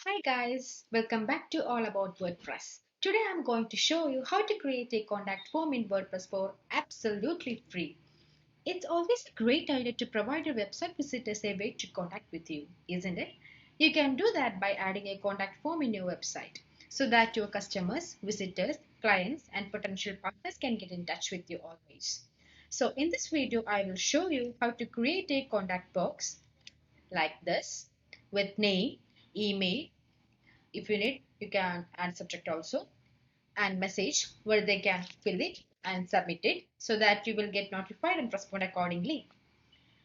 Hi guys, welcome back to All About WordPress. Today I'm going to show you how to create a contact form in WordPress for absolutely free. It's always a great idea to provide your website visitors a way to contact with you, isn't it? You can do that by adding a contact form in your website so that your customers, visitors, clients, and potential partners can get in touch with you always. So in this video, I will show you how to create a contact box like this with name, email. If you need, you can add subject also and message where they can fill it and submit it so that you will get notified and respond accordingly.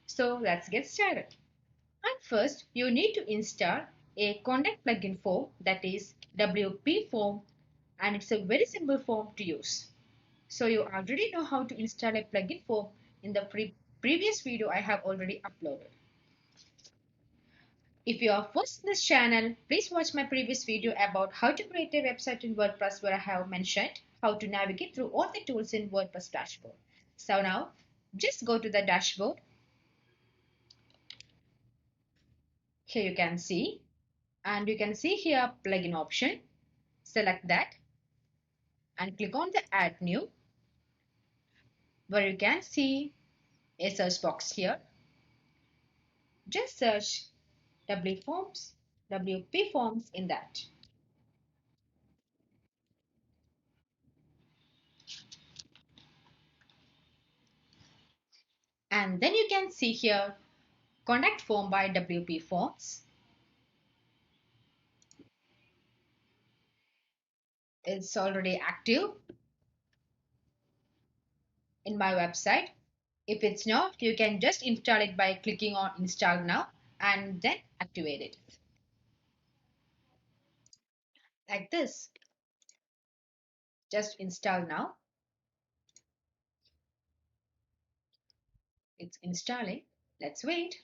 So let's get started. And first, you need to install a contact plugin form, that is WP and it's a very simple form to use. So you already know how to install a plugin form in the previous video I have already uploaded. If you are first in this channel, please watch my previous video about how to create a website in WordPress, where I have mentioned how to navigate through all the tools in WordPress dashboard. So now just go to the dashboard. Here you can see, and you can see here plugin option. Select that and click on the add new, where you can see a search box here. Just search WP Forms in that. And then you can see here contact form by WP Forms. It's already active in my website. If it's not, you can just install it by clicking on install now and then activate it like this. Just install now. It's installing. Let's wait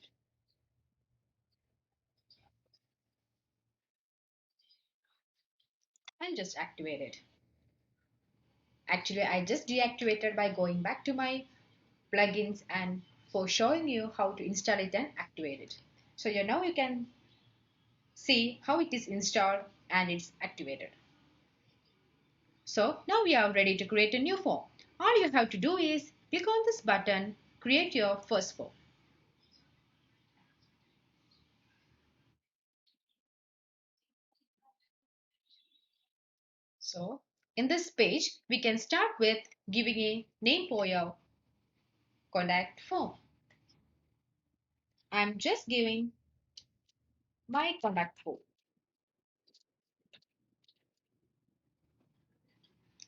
and just activate it. Actually, I just deactivated by going back to my plugins and for showing you how to install it and activate it. So now you can see how it is installed and it's activated. So now we are ready to create a new form. All you have to do is click on this button, create your first form. So in this page, we can start with giving a name for your contact form. I'm just giving my contact form.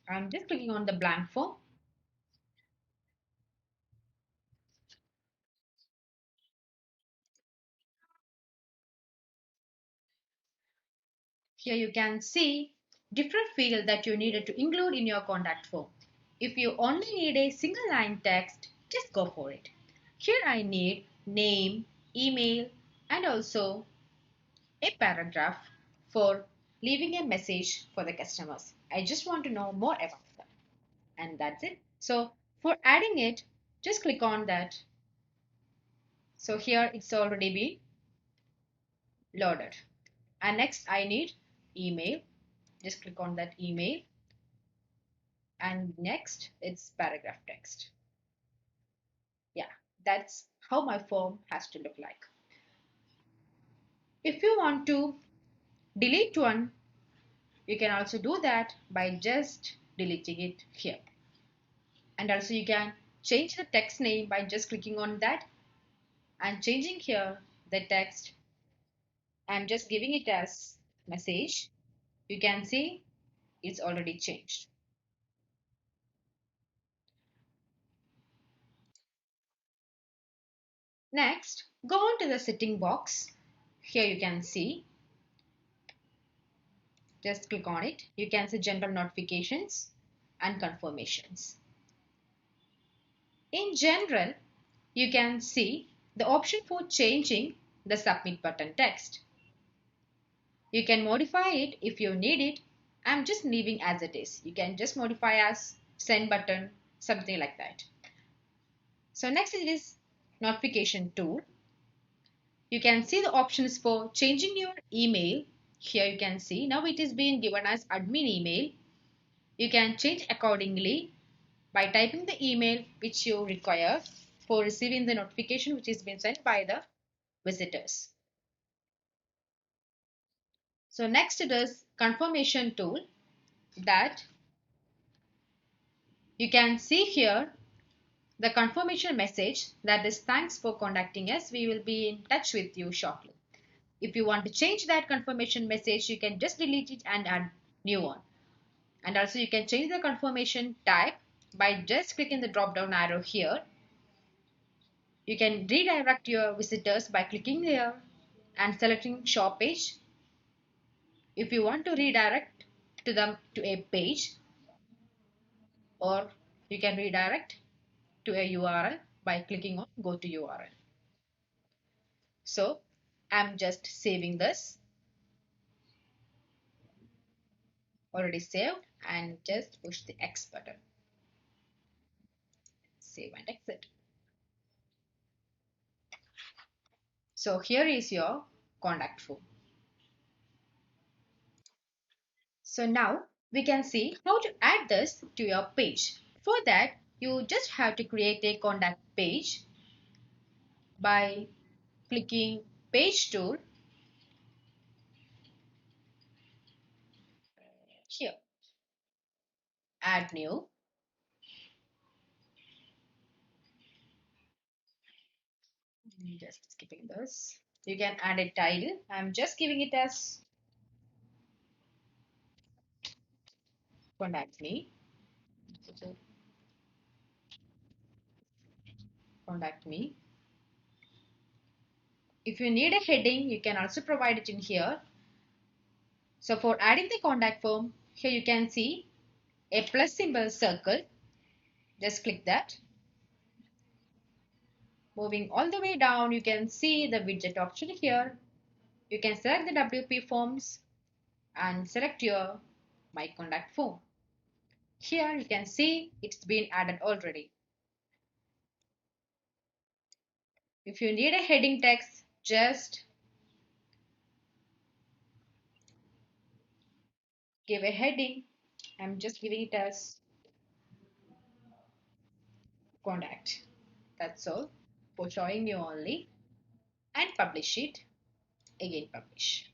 I'm just clicking on the blank form. Here you can see different fields that you needed to include in your contact form. If you only need a single line text, just go for it. Here I need name, email, and also a paragraph for leaving a message for the customers. I just want to know more about that. And that's it. So for adding it, just click on that. So here it's already been loaded. And next I need email. Just click on that email. And next it's paragraph text. Yeah, that's how my form has to look like. If you want to delete one, you can also do that by just deleting it here. And also you can change the text name by just clicking on that and changing here the text. I'm just giving it as message. You can see it's already changed. Next, go on to the setting box. Here you can see, just click on it. You can see general notifications and confirmations. In general, you can see the option for changing the submit button text. You can modify it if you need it. I'm just leaving as it is. You can just modify as send button, something like that. So next it is notification tool. You can see the options for changing your email Here you can see now it is being given as admin email. You can change accordingly by typing the email which you require for receiving the notification which is being sent by the visitors. So next it is confirmation tool that you can see here the confirmation message that is thanks for contacting us. We will be in touch with you shortly. If you want to change that confirmation message, you can just delete it and add new one. And also you can change the confirmation type by just clicking the drop down arrow here. You can redirect your visitors by clicking there and selecting show page. If you want to redirect to them to a page, or you can redirect to a URL by clicking on go to URL. So I'm just saving this, already saved, and just push the X button. Save and exit. So here is your contact form. So now we can see how to add this to your page. For that, you just have to create a contact page by clicking page tool here. Add new. Just skipping this. You can add a title. I'm just giving it as contact me. So contact me. If you need a heading, you can also provide it in here. So for adding the contact form, here you can see a plus symbol circle. Just click that. Moving all the way down, you can see the widget option here. You can select the WPForms and select your My Contact Form. Here you can see it's been added already. If you need a heading text, just give a heading. I'm just giving it as contact. That's all for showing you only, and publish it. Again publish.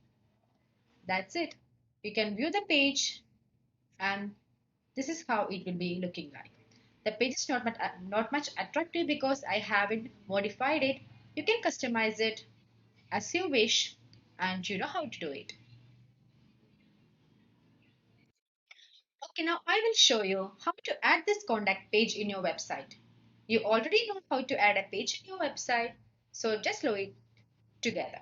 That's it. You can view the page, and this is how it will be looking like. The page is not much attractive because I haven't modified it. You can customize it as you wish, and you know how to do it. Okay, now I will show you how to add this contact page in your website. You already know how to add a page in your website, so just do it together.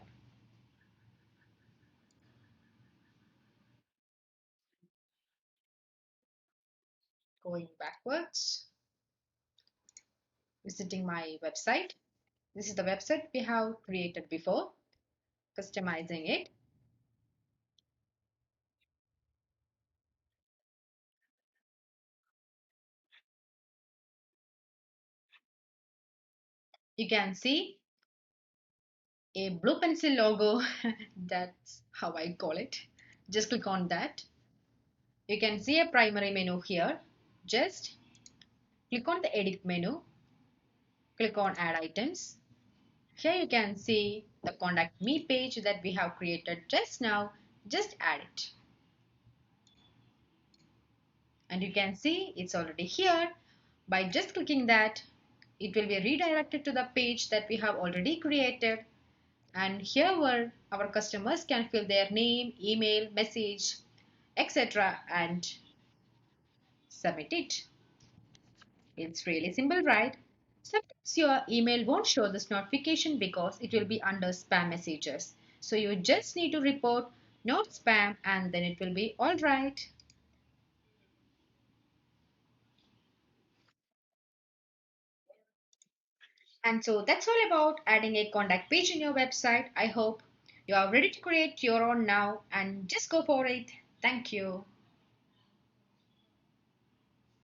Going backwards, visiting my website. This is the website we have created before, customizing it. You can see a blue pencil logo. That's how I call it. Just click on that. You can see a primary menu here. Just click on the edit menu. Click on add items. Here you can see the contact me page that we have created just now. Just add it. And you can see it's already here. By just clicking that, it will be redirected to the page that we have already created. And here where our customers can fill their name, email, message, etc. and submit it. It's really simple, right? Sometimes your email won't show this notification because it will be under spam messages. So you just need to report not spam and then it will be all right. And so that's all about adding a contact page in your website. I hope you are ready to create your own now and just go for it. Thank you.